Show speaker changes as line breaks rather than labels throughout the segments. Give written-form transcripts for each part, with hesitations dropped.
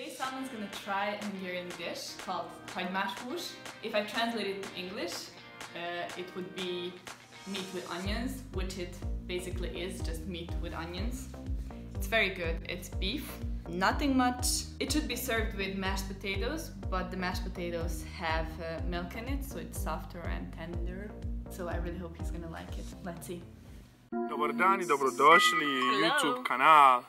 Today someone's gonna try a Hungarian dish called Hagymashus. If I translate it to English, it would be meat with onions, which it basically is, just meat with onions. It's very good. It's beef, nothing much. It should be served with mashed potatoes, but the mashed potatoes have milk in it, so it's softer and tender. So I really hope he's gonna like it. Let's see.
Dobar dan i dobrodošli YouTube kanal.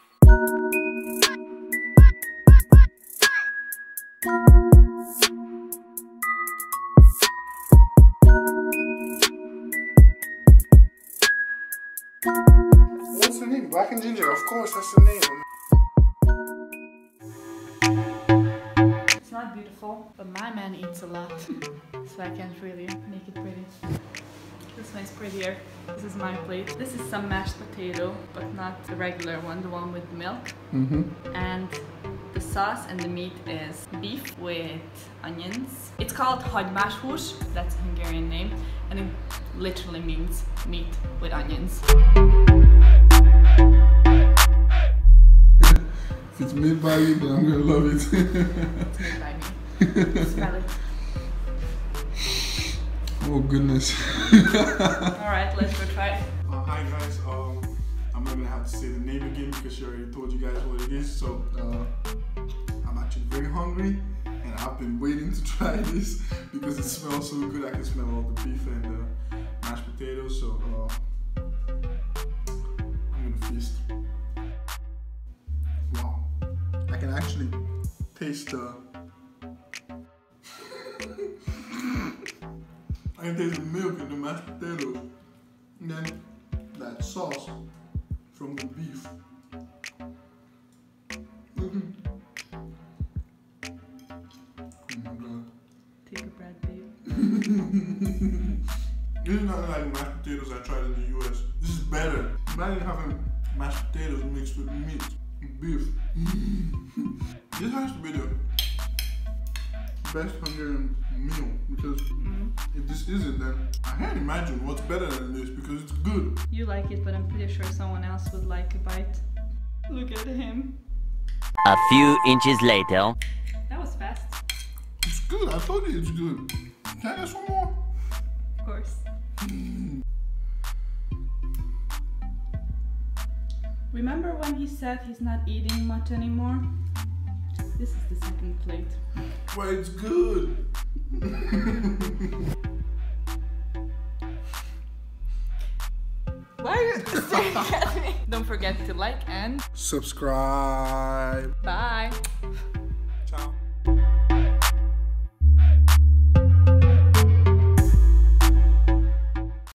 What's the name? Black and ginger, of course, that's the name.
It's not beautiful, but my man eats a lot, so I can't really make it pretty. This one's prettier. This is my plate. This is some mashed potato, but not the regular one, the one with milk. And the sauce and the meat is beef with onions. It's called Hagymashus, that's a Hungarian name, and it literally means meat with onions.
If it's made by you, then I'm gonna love it.
It's made by me. Smell it.
Oh goodness.
Alright, let's go try it.
Hi guys, I'm not gonna have to say the name again because she already told you guys what it is. So I'm actually very hungry and I've been waiting to try this because it smells so good. I can smell all the beef and the mashed potatoes. So I'm gonna feast. Wow, I can actually taste the I can taste the milk in the mashed potatoes, and then that sauce from the beef. Oh my god.
Take a breath, babe.
This is not like mashed potatoes I tried in the US. This is better. Imagine having mashed potatoes mixed with meat, beef. This has to be the best Hungarian meal because if this isn't, then I can't imagine what's better than this because it's good.
You like it, but I'm pretty sure someone else would like a bite. Look at him.
A few inches later.
That was fast.
It's good. I told you it's good. Can I get some more?
Of course. Remember when he said he's not eating much anymore? This is the second plate.
Well, it's good.
Why are you staring at me? Don't forget to like and
Subscribe.
bye.